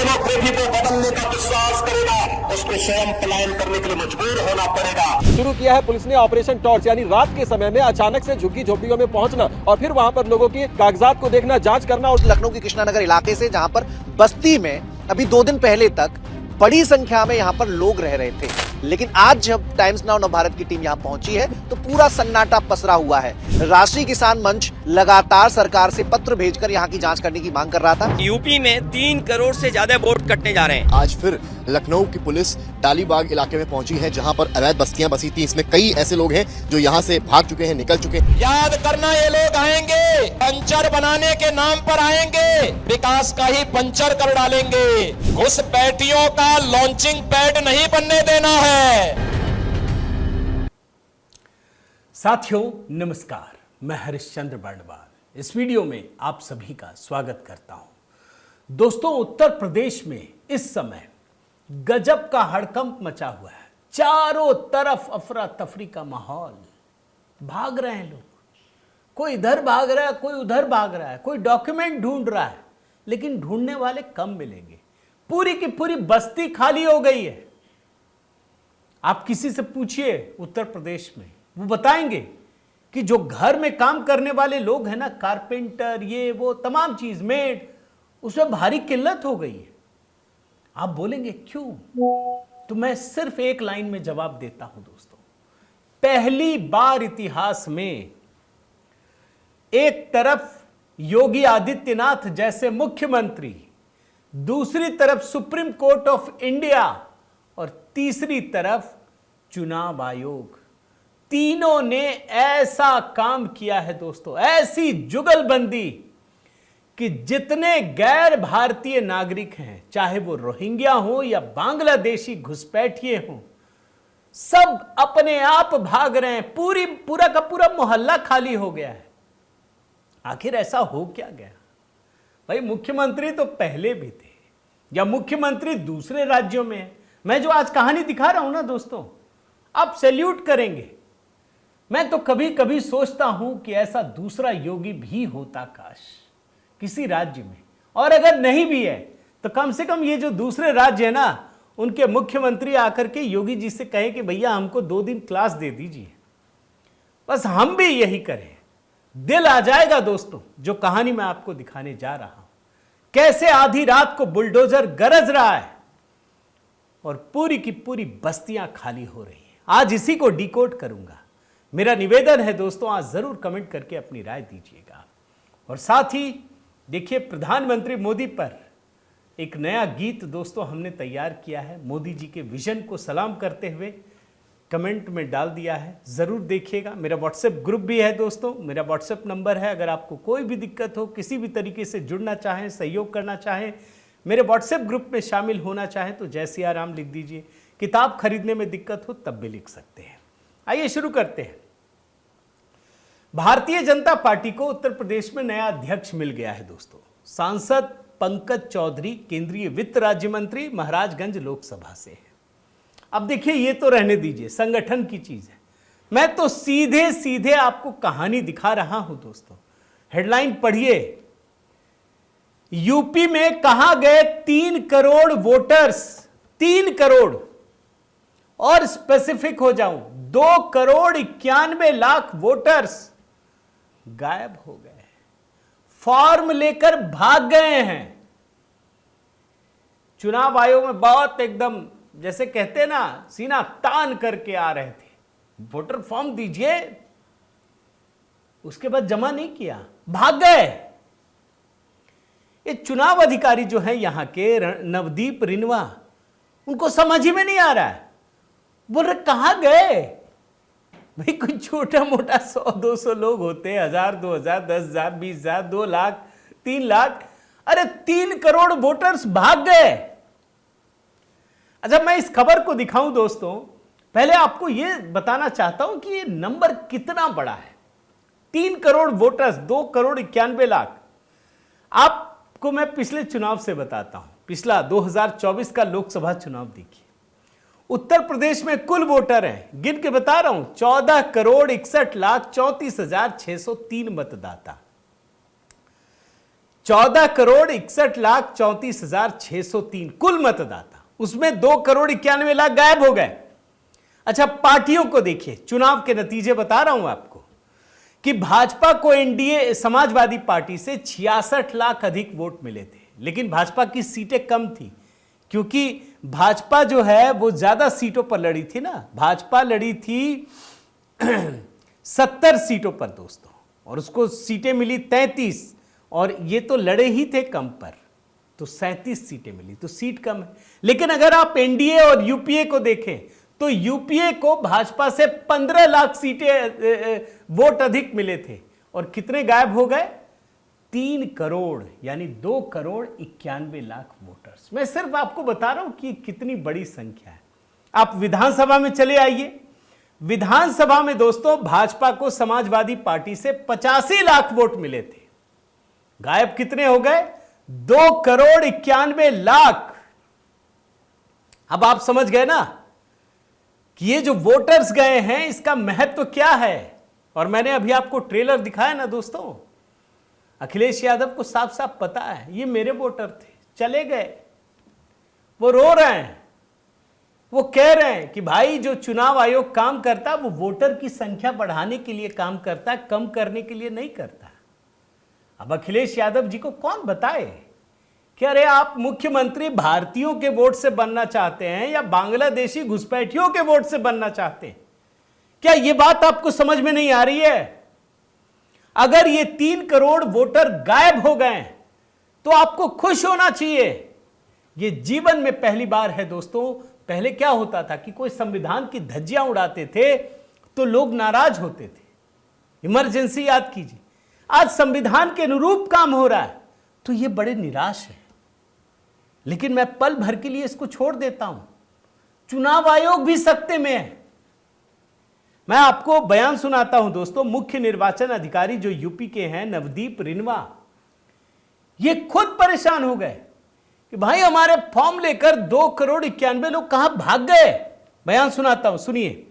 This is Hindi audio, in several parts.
डेमोक्रेसी को बदलने का विश्वास करेगा उसको स्वयं पलायन करने के लिए मजबूर होना पड़ेगा। शुरू किया है पुलिस ने ऑपरेशन टॉर्च, यानी रात के समय में अचानक से झुग्गी झोपड़ियों में पहुंचना और फिर वहां पर लोगों की कागजात को देखना, जांच करना। और लखनऊ के कृष्णानगर इलाके से, जहां पर बस्ती में अभी 2 दिन पहले तक बड़ी संख्या में यहां पर लोग रह रहे थे, लेकिन आज जब टाइम्स नाउ नवभारत की टीम यहां पहुंची है तो पूरा सन्नाटा पसरा हुआ है। राष्ट्रीय किसान मंच लगातार सरकार से पत्र भेजकर यहां की जांच करने की मांग कर रहा था। यूपी में 3 करोड़ से ज्यादा वोट कटने जा रहे हैं। आज फिर लखनऊ की पुलिस डालीबाग इलाके में पहुंची है, जहां पर अवैध बस्तियां बसी थी। इसमें कई ऐसे लोग हैं जो यहां से भाग चुके हैं, निकल चुके हैं। याद करना, ये लोग आएंगे, पंचर बनाने के नाम पर आएंगे, विकास का ही पंचर कर डालेंगे। घुसपैठियों का लॉन्चिंग पैड नहीं बनने देना है। साथियों नमस्कार, मैं हरिश्चंद्र बर्णवाल इस वीडियो में आप सभी का स्वागत करता हूं। दोस्तों, उत्तर प्रदेश में इस समय गजब का हड़कंप मचा हुआ है। चारों तरफ अफरा तफरी का माहौल, भाग रहे हैं लोग, कोई इधर भाग रहा है, कोई उधर भाग रहा है, कोई डॉक्यूमेंट ढूंढ रहा है, लेकिन ढूंढने वाले कम मिलेंगे। पूरी की पूरी बस्ती खाली हो गई है। आप किसी से पूछिए उत्तर प्रदेश में, वो बताएंगे कि जो घर में काम करने वाले लोग हैं ना, कारपेंटर, ये वो तमाम चीज, मेड, उसमें भारी किल्लत हो गई है। आप बोलेंगे क्यों? तो मैं सिर्फ एक लाइन में जवाब देता हूं दोस्तों। पहली बार इतिहास में एक तरफ योगी आदित्यनाथ जैसे मुख्यमंत्री, दूसरी तरफ सुप्रीम कोर्ट ऑफ इंडिया और तीसरी तरफ चुनाव आयोग, तीनों ने ऐसा काम किया है दोस्तों, ऐसी जुगलबंदी कि जितने गैर भारतीय नागरिक हैं, चाहे वो रोहिंग्या हो या बांग्लादेशी घुसपैठिए हों, सब अपने आप भाग रहे हैं। पूरा का पूरा मोहल्ला खाली हो गया है। आखिर ऐसा हो क्या गया? भाई, मुख्यमंत्री तो पहले भी थे, या मुख्यमंत्री दूसरे राज्यों में है। मैं जो आज कहानी दिखा रहा हूं ना दोस्तों, आप सैल्यूट करेंगे। मैं तो कभी कभी सोचता हूं कि ऐसा दूसरा योगी भी होता काश किसी राज्य में, और अगर नहीं भी है तो कम से कम ये जो दूसरे राज्य है ना, उनके मुख्यमंत्री आकर के योगी जी से कहें कि भैया हमको 2 दिन क्लास दे दीजिए, बस हम भी यही करें। दिल आ जाएगा दोस्तों। जो कहानी मैं आपको दिखाने जा रहा हूं, कैसे आधी रात को बुलडोजर गरज रहा है और पूरी की पूरी बस्तियां खाली हो रही हैं, आज इसी को डिकोड करूंगा। मेरा निवेदन है दोस्तों, आज जरूर कमेंट करके अपनी राय दीजिएगा। और साथ ही देखिए, प्रधानमंत्री मोदी पर एक नया गीत दोस्तों हमने तैयार किया है। मोदी जी के विजन को सलाम करते हुए कमेंट में डाल दिया है, जरूर देखिएगा। मेरा व्हाट्सएप ग्रुप भी है दोस्तों, मेरा व्हाट्सएप नंबर है। अगर आपको कोई भी दिक्कत हो, किसी भी तरीके से जुड़ना चाहें, सहयोग करना चाहें, मेरे व्हाट्सएप ग्रुप में शामिल होना चाहें तो जय सिया राम लिख दीजिए। किताब खरीदने में दिक्कत हो तब भी लिख सकते हैं। आइए शुरू करते हैं। भारतीय जनता पार्टी को उत्तर प्रदेश में नया अध्यक्ष मिल गया है दोस्तों। सांसद पंकज चौधरी केंद्रीय वित्त राज्य मंत्री, महाराजगंज लोकसभा से है। अब देखिए, ये तो रहने दीजिए, संगठन की चीज है। मैं तो सीधे सीधे आपको कहानी दिखा रहा हूं दोस्तों। हेडलाइन पढ़िए, यूपी में कहां गए 3 करोड़ वोटर्स? 3 करोड़, और स्पेसिफिक हो जाऊं, 2 करोड़ 91 लाख वोटर्स गायब हो गए, फॉर्म लेकर भाग गए हैं। चुनाव आयोग में बहुत एकदम, जैसे कहते हैं ना, सीना तान करके आ रहे थे, वोटर फॉर्म दीजिए, उसके बाद जमा नहीं किया, भाग गए। ये चुनाव अधिकारी जो है यहां के, नवदीप रिनवा, उनको समझ ही में नहीं आ रहा है। बोल रहे कहां गए भाई? कोई छोटा मोटा 100-200 लोग होते, 1000, 2000, 10,000, 20,000, 2 लाख, 3 लाख, अरे 3 करोड़ वोटर्स भाग गए। अच्छा, मैं इस खबर को दिखाऊं दोस्तों, पहले आपको यह बताना चाहता हूं कि ये नंबर कितना बड़ा है। 3 करोड़ वोटर्स, 2 करोड़ 91 लाख। आपको मैं पिछले चुनाव से बताता हूं, पिछला 2024 का लोकसभा चुनाव देखिए। उत्तर प्रदेश में कुल वोटर हैं, गिन के बता रहा हूं, 14 करोड़ 61 लाख 34,603 मतदाता। 14,61,34,603 कुल मतदाता, उसमें 2,91,00,000 गायब हो गए। अच्छा, पार्टियों को देखिए, चुनाव के नतीजे बता रहा हूं आपको कि भाजपा को एनडीए समाजवादी पार्टी से 66 लाख अधिक वोट मिले थे, लेकिन भाजपा की सीटें कम थी क्योंकि भाजपा जो है वो ज्यादा सीटों पर लड़ी थी ना। भाजपा लड़ी थी 70 सीटों पर दोस्तों, और उसको सीटें मिली 33, और ये तो लड़े ही थे कम पर, तो 37 सीटें मिली, तो सीट कम है। लेकिन अगर आप एनडीए और यूपीए को देखें तो यूपीए को भाजपा से 15 लाख सीटें वोट अधिक मिले थे, और कितने गायब हो गए? 3 करोड़, यानी 2,91,00,000 वोटर्स। मैं सिर्फ आपको बता रहा हूं कि कितनी बड़ी संख्या है। आप विधानसभा में चले आइए, विधानसभा में दोस्तों भाजपा को समाजवादी पार्टी से 85 लाख वोट मिले थे, गायब कितने हो गए? 2,91,00,000। अब आप समझ गए ना कि ये जो वोटर्स गए हैं इसका महत्व क्या है। और मैंने अभी आपको ट्रेलर दिखाया ना दोस्तों, अखिलेश यादव को साफ साफ पता है ये मेरे वोटर थे, चले गए। वो रो रहे हैं, वो कह रहे हैं कि भाई जो चुनाव आयोग काम करता वो वोटर की संख्या बढ़ाने के लिए काम करता, कम करने के लिए नहीं करता। अब अखिलेश यादव जी को कौन बताए कि अरे आप मुख्यमंत्री भारतीयों के वोट से बनना चाहते हैं या बांग्लादेशी घुसपैठियों के वोट से बनना चाहते हैं? क्या यह बात आपको समझ में नहीं आ रही है? अगर ये 3 करोड़ वोटर गायब हो गए तो आपको खुश होना चाहिए। ये जीवन में पहली बार है दोस्तों। पहले क्या होता था कि कोई संविधान की धज्जियां उड़ाते थे तो लोग नाराज होते थे। इमरजेंसी याद कीजिए, आज संविधान के अनुरूप काम हो रहा है तो ये बड़े निराश है। लेकिन मैं पल भर के लिए इसको छोड़ देता हूं, चुनाव आयोग भी सत्ते में है। मैं आपको बयान सुनाता हूं दोस्तों, मुख्य निर्वाचन अधिकारी जो यूपी के हैं नवदीप रिनवा, ये खुद परेशान हो गए कि भाई हमारे फॉर्म लेकर 2,91,00,000 लोग कहां भाग गए। बयान सुनाता हूं, सुनिए।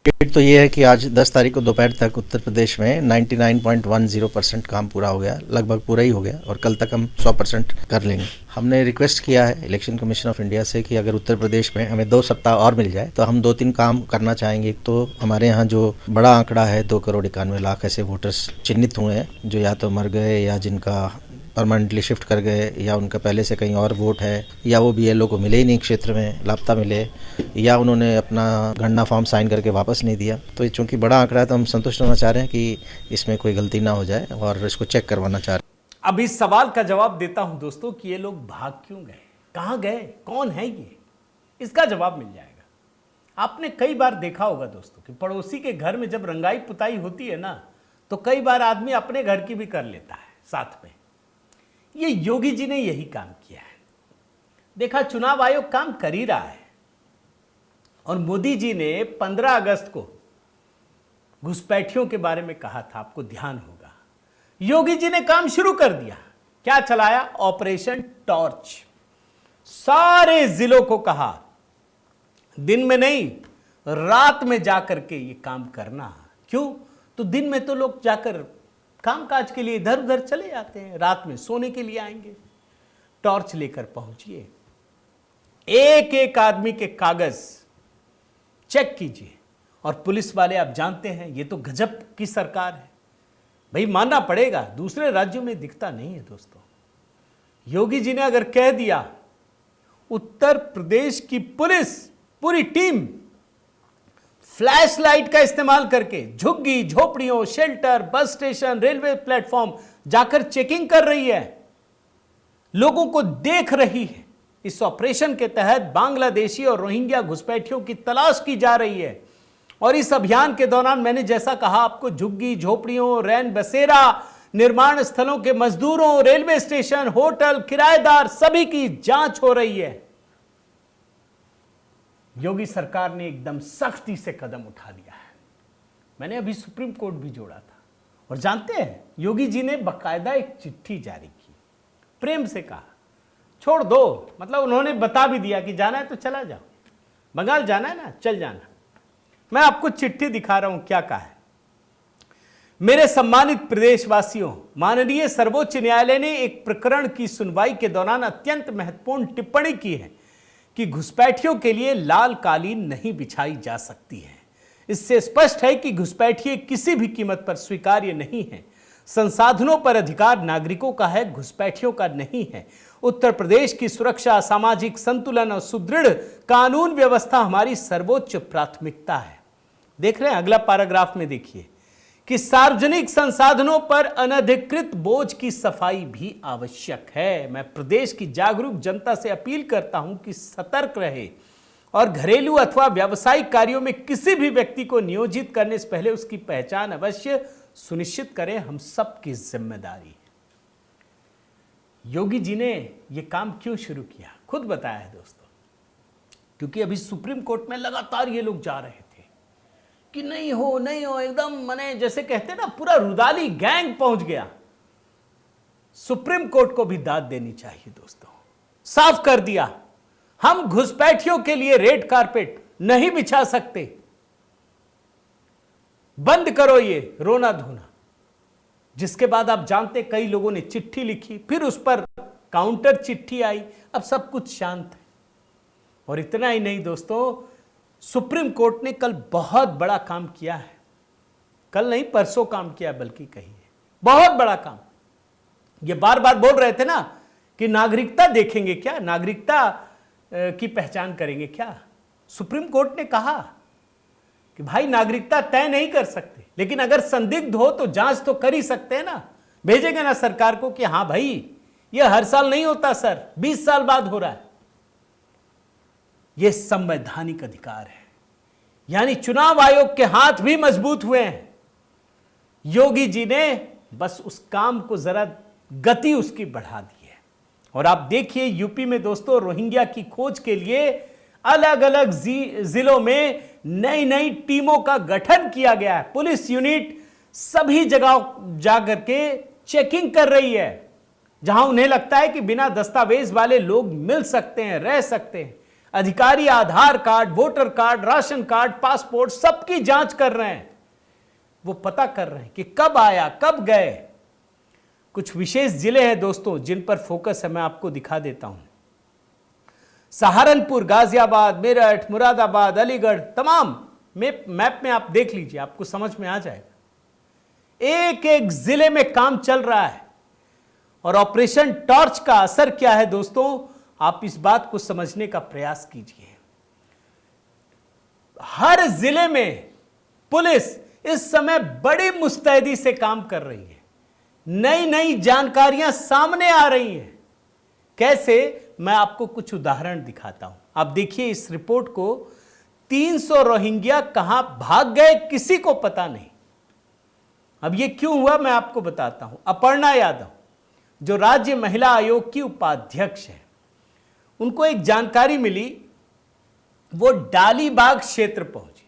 तो ये है कि आज 10 तारीख को दोपहर तक उत्तर प्रदेश में 99.10% काम पूरा हो गया, लगभग पूरा ही हो गया, और कल तक हम 100% कर लेंगे। हमने रिक्वेस्ट किया है इलेक्शन कमीशन ऑफ इंडिया से कि अगर उत्तर प्रदेश में हमें 2 सप्ताह और मिल जाए तो हम 2-3 काम करना चाहेंगे। एक तो हमारे यहाँ जो बड़ा आंकड़ा है 2,91,00,000 ऐसे वोटर्स चिन्हित हुए हैं जो या तो मर गए या जिनका परमानेंटली शिफ्ट कर गए या उनका पहले से कहीं और वोट है या वो बीएलओ को मिले ही नहीं क्षेत्र में, लापता मिले, या उन्होंने अपना गणना फॉर्म साइन करके वापस नहीं दिया। तो चूंकि बड़ा आंकड़ा है तो हम संतुष्ट होना चाह रहे हैं कि इसमें कोई गलती ना हो जाए और इसको चेक करवाना चाह रहे हैं। अब इस सवाल का जवाब देता हूं दोस्तों कि ये लोग भाग क्यों गए, कहां गए, कौन है ये, इसका जवाब मिल जाएगा। आपने कई बार देखा होगा दोस्तों कि पड़ोसी के घर में जब रंगाई पुताई होती है ना तो कई बार आदमी अपने घर की भी कर लेता है साथ में। ये योगी जी ने यही काम किया है। देखा, चुनाव आयोग काम कर ही रहा है और मोदी जी ने 15 अगस्त को घुसपैठियों के बारे में कहा था, आपको ध्यान होगा। योगी जी ने काम शुरू कर दिया। क्या चलाया? Operation torch. सारे जिलों को कहा दिन में नहीं रात में जाकर के ये काम करना। क्यों? तो दिन में तो लोग जाकर कामकाज के लिए इधर उधर चले जाते हैं, रात में सोने के लिए आएंगे। टॉर्च लेकर पहुंचिए, एक एक आदमी के कागज चेक कीजिए। और पुलिस वाले आप जानते हैं ये तो गजब की सरकार है भाई, मानना पड़ेगा, दूसरे राज्यों में दिखता नहीं है दोस्तों। योगी जी ने अगर कह दिया उत्तर प्रदेश की पुलिस पूरी टीम फ्लैश लाइट का इस्तेमाल करके झुग्गी झोपड़ियों, shelter, bus station, railway platform जाकर चेकिंग कर रही है, लोगों को देख रही है। इस ऑपरेशन के तहत बांग्लादेशी और रोहिंग्या घुसपैठियों की तलाश की जा रही है। और इस अभियान के दौरान मैंने जैसा कहा आपको, झुग्गी झोपड़ियों, रैन बसेरा, निर्माण स्थलों के मजदूरों, रेलवे स्टेशन, होटल, किराएदार, सभी की जांच हो रही है। योगी सरकार ने एकदम सख्ती से कदम उठा लिया है। मैंने अभी सुप्रीम कोर्ट भी जोड़ा था। और जानते हैं योगी जी ने बकायदा एक चिट्ठी जारी की, प्रेम से कहा छोड़ दो, मतलब उन्होंने बता भी दिया कि जाना है तो चला जाओ, बंगाल जाना है ना चल जाना। मैं आपको चिट्ठी दिखा रहा हूं क्या कहा है। मेरे सम्मानित प्रदेशवासियों, माननीय सर्वोच्च न्यायालय ने एक प्रकरण की सुनवाई के दौरान अत्यंत महत्वपूर्ण टिप्पणी की है कि घुसपैठियों के लिए लाल कालीन नहीं बिछाई जा सकती है। इससे स्पष्ट है कि घुसपैठिए किसी भी कीमत पर स्वीकार्य नहीं है। संसाधनों पर अधिकार नागरिकों का है, घुसपैठियों का नहीं है। उत्तर प्रदेश की सुरक्षा, सामाजिक संतुलन और सुदृढ़ कानून व्यवस्था हमारी सर्वोच्च प्राथमिकता है। देख रहे हैं अगला पैराग्राफ में, देखिए कि सार्वजनिक संसाधनों पर अनधिकृत बोझ की सफाई भी आवश्यक है। मैं प्रदेश की जागरूक जनता से अपील करता हूं कि सतर्क रहे और घरेलू अथवा व्यावसायिक कार्यों में किसी भी व्यक्ति को नियोजित करने से पहले उसकी पहचान अवश्य सुनिश्चित करें। हम सबकी जिम्मेदारी है। योगी जी ने यह काम क्यों शुरू किया, खुद बताया है दोस्तों, क्योंकि अभी सुप्रीम कोर्ट में लगातार ये लोग जा रहे थे कि नहीं हो एकदम, मने जैसे कहते हैं ना, पूरा रुदाली गैंग पहुंच गया। सुप्रीम कोर्ट को भी दाद देनी चाहिए दोस्तों। साफ कर दिया, हम घुसपैठियों के लिए रेड कारपेट नहीं बिछा सकते। बंद करो ये रोना धोना। जिसके बाद आप जानते कई लोगों ने चिट्ठी लिखी, फिर उस पर काउंटर चिट्ठी आई, अब सब कुछ शांत है। और इतना ही नहीं दोस्तों, सुप्रीम कोर्ट ने कल बहुत बड़ा काम किया है। कल नहीं, परसों काम किया है, बल्कि कही है बहुत बड़ा काम। ये बार बार बोल रहे थे ना कि नागरिकता देखेंगे क्या, नागरिकता की पहचान करेंगे क्या। सुप्रीम कोर्ट ने कहा कि भाई नागरिकता तय नहीं कर सकते, लेकिन अगर संदिग्ध हो तो जांच तो कर ही सकते हैं ना। भेजेंगे ना सरकार को कि हां भाई ये हर साल नहीं होता सर, 20 साल बाद हो रहा है। यह संवैधानिक अधिकार है। यानी चुनाव आयोग के हाथ भी मजबूत हुए हैं। योगी जी ने बस उस काम को जरा गति उसकी बढ़ा दी है। और आप देखिए यूपी में दोस्तों रोहिंग्या की खोज के लिए अलग अलग जिलों में नई नई टीमों का गठन किया गया है। पुलिस यूनिट सभी जगह जाकर के चेकिंग कर रही है, जहां उन्हें लगता है कि बिना दस्तावेज वाले लोग मिल सकते हैं, रह सकते हैं। अधिकारी Aadhaar card, voter card, ration card, passport सबकी जांच कर रहे हैं। वो पता कर रहे हैं कि कब आया, कब गए। कुछ विशेष जिले हैं दोस्तों जिन पर फोकस है, मैं आपको दिखा देता हूं। सहारनपुर, गाजियाबाद, मेरठ, मुरादाबाद, अलीगढ़, तमाम मैप में आप देख लीजिए, आपको समझ में आ जाएगा। एक एक जिले में काम चल रहा है। और ऑपरेशन टॉर्च का असर क्या है दोस्तों, आप इस बात को समझने का प्रयास कीजिए। हर जिले में पुलिस इस समय बड़ी मुस्तैदी से काम कर रही है। नई नई जानकारियां सामने आ रही हैं। कैसे, मैं आपको कुछ उदाहरण दिखाता हूं। आप देखिए इस रिपोर्ट को। 300 रोहिंग्या कहां भाग गए किसी को पता नहीं। अब यह क्यों हुआ मैं आपको बताता हूं। अपर्णा यादव जो राज्य महिला आयोग की उपाध्यक्ष है, उनको एक जानकारी मिली। वो डालीबाग क्षेत्र पहुंची।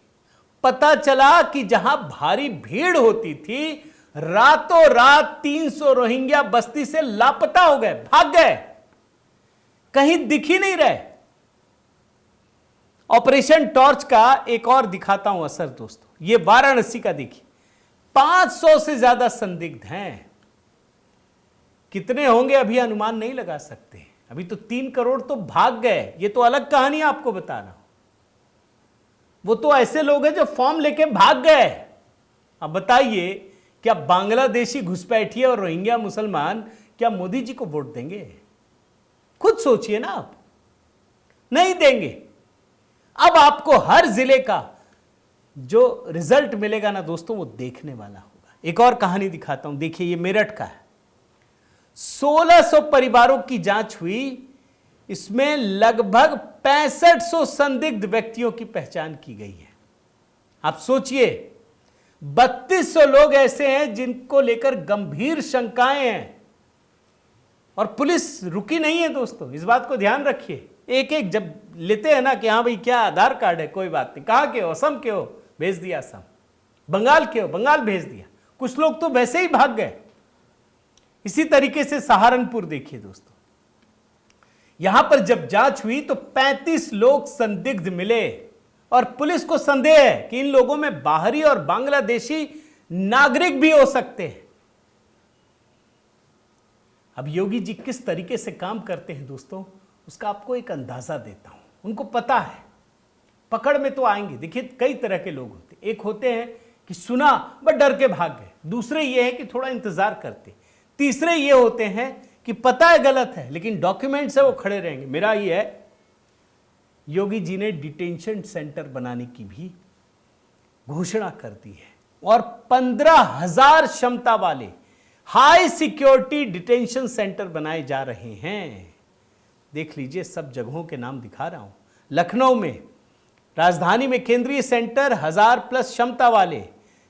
पता चला कि जहां भारी भीड़ होती थी, रातों रात 300 रोहिंग्या बस्ती से लापता हो गए, भाग गए, कहीं दिख ही नहीं रहे। ऑपरेशन टॉर्च का एक और दिखाता हूं असर दोस्तों। यह वाराणसी का देखिए, 500 से ज्यादा संदिग्ध हैं। कितने होंगे अभी अनुमान नहीं लगा सकते। अभी तो 3 करोड़ तो भाग गए। ये तो अलग कहानी आपको बता रहा हूं। वो तो ऐसे लोग हैं जो फॉर्म लेके भाग गए। अब बताइए, क्या बांग्लादेशी घुसपैठिए और रोहिंग्या मुसलमान क्या मोदी जी को वोट देंगे? खुद सोचिए ना, आप नहीं देंगे। अब आपको हर जिले का जो रिजल्ट मिलेगा ना दोस्तों, वो देखने वाला होगा। एक और कहानी दिखाता हूं, देखिए ये मेरठ का है। 1600 परिवारों की जांच हुई। इसमें लगभग 6500 संदिग्ध व्यक्तियों की पहचान की गई है। आप सोचिए, 3200 लोग ऐसे हैं जिनको लेकर गंभीर शंकाएं हैं। और पुलिस रुकी नहीं है दोस्तों, इस बात को ध्यान रखिए। एक एक जब लेते हैं ना कि हाँ भाई क्या आधार कार्ड है, कोई बात नहीं, कहां के हो, असम के हो, भेज दिया असम, बंगाल के हो, बंगाल भेज दिया। कुछ लोग तो वैसे ही भाग गए। इसी तरीके से सहारनपुर देखिए दोस्तों, यहां पर जब जांच हुई तो 35 लोग संदिग्ध मिले और पुलिस को संदेह है कि इन लोगों में बाहरी और बांग्लादेशी नागरिक भी हो सकते हैं। अब योगी जी किस तरीके से काम करते हैं दोस्तों, उसका आपको एक अंदाजा देता हूं। उनको पता है पकड़ में तो आएंगे। देखिए कई तरह के लोग होते, एक होते हैं कि सुना बट डर के भाग गए, दूसरे ये हैं कि थोड़ा इंतजार करते, तीसरे ये होते हैं कि पता है गलत है लेकिन डॉक्यूमेंट से वो खड़े रहेंगे। मेरा ये है, योगी जी ने डिटेंशन सेंटर बनाने की भी घोषणा कर दी है और 15,000 क्षमता वाले हाई सिक्योरिटी डिटेंशन सेंटर बनाए जा रहे हैं। देख लीजिए, सब जगहों के नाम दिखा रहा हूं। लखनऊ में, राजधानी में केंद्रीय सेंटर 1000+ क्षमता वाले,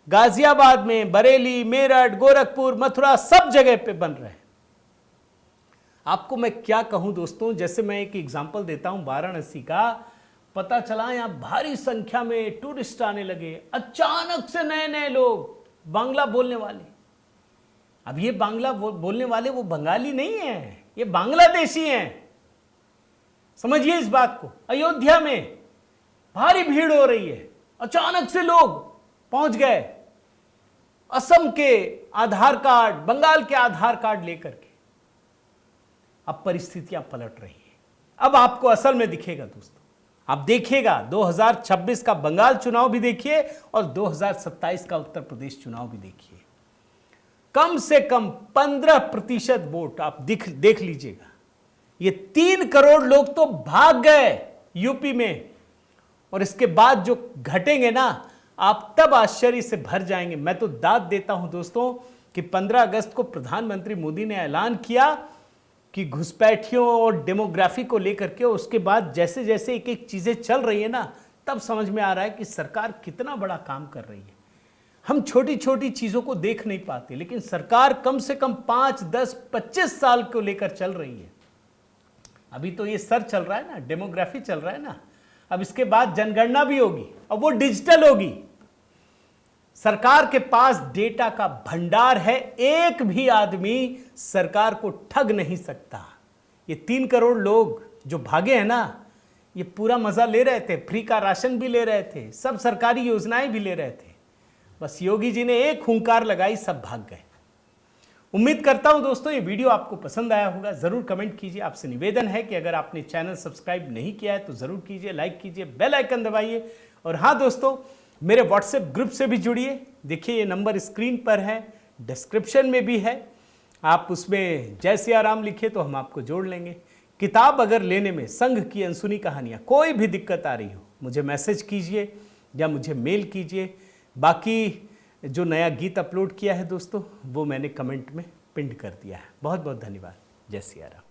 गाजियाबाद में, बरेली, मेरठ, गोरखपुर, मथुरा, सब जगह पे बन रहे हैं। आपको मैं क्या कहूं दोस्तों, जैसे मैं एक एग्जांपल देता हूं वाराणसी का। पता चला यहां भारी संख्या में टूरिस्ट आने लगे, अचानक से नए नए लोग बांग्ला बोलने वाले। अब ये बांग्ला बोलने वाले वो बंगाली नहीं है, ये बांग्लादेशी हैं। समझिए इस बात को। अयोध्या में भारी भीड़ हो रही है, अचानक से लोग पहुंच गए असम के आधार कार्ड, बंगाल के आधार कार्ड लेकर के। अब परिस्थितियां पलट रही हैं। अब आपको असल में दिखेगा दोस्तों, आप देखिएगा 2026 का बंगाल चुनाव भी देखिए और 2027 का उत्तर प्रदेश चुनाव भी देखिए। कम से कम 15% वोट आप देख लीजिएगा। ये 3 करोड़ लोग तो भाग गए यूपी में, और इसके बाद जो घटेंगे ना, आप तब आश्चर्य से भर जाएंगे। मैं तो दाद देता हूं दोस्तों कि 15 अगस्त को प्रधानमंत्री मोदी ने ऐलान किया कि घुसपैठियों और डेमोग्राफी को लेकर के, उसके बाद जैसे जैसे एक एक चीजें चल रही है ना, तब समझ में आ रहा है कि सरकार कितना बड़ा काम कर रही है। हम छोटी छोटी चीजों को देख नहीं पाते, लेकिन सरकार कम से कम 5, 10, 25 साल को लेकर चल रही है। अभी तो ये सर चल रहा है ना, डेमोग्राफी चल रहा है ना, अब इसके बाद जनगणना भी होगी, अब वो डिजिटल होगी। सरकार के पास डेटा का भंडार है, एक भी आदमी सरकार को ठग नहीं सकता। ये 3 करोड़ लोग जो भागे हैं ना, ये पूरा मजा ले रहे थे, फ्री का राशन भी ले रहे थे, सब सरकारी योजनाएं भी ले रहे थे। बस योगी जी ने एक हुंकार लगाई, सब भाग गए। उम्मीद करता हूं दोस्तों ये वीडियो आपको पसंद आया होगा। जरूर कमेंट कीजिए। आपसे निवेदन है कि अगर आपने चैनल सब्सक्राइब नहीं किया है तो जरूर कीजिए, लाइक कीजिए, बेल आइकन दबाइए। और हाँ दोस्तों, मेरे व्हाट्सएप ग्रुप से भी जुड़िए। देखिए ये नंबर स्क्रीन पर है, डिस्क्रिप्शन में भी है। आप उसमें जय सिया राम लिखिए तो हम आपको जोड़ लेंगे। किताब अगर लेने में संघ की अनसुनी कहानियाँ कोई भी दिक्कत आ रही हो, मुझे मैसेज कीजिए या मुझे मेल कीजिए। बाकी जो नया गीत अपलोड किया है दोस्तों, वो मैंने कमेंट में पिन कर दिया है। बहुत बहुत धन्यवाद। जय सिया राम।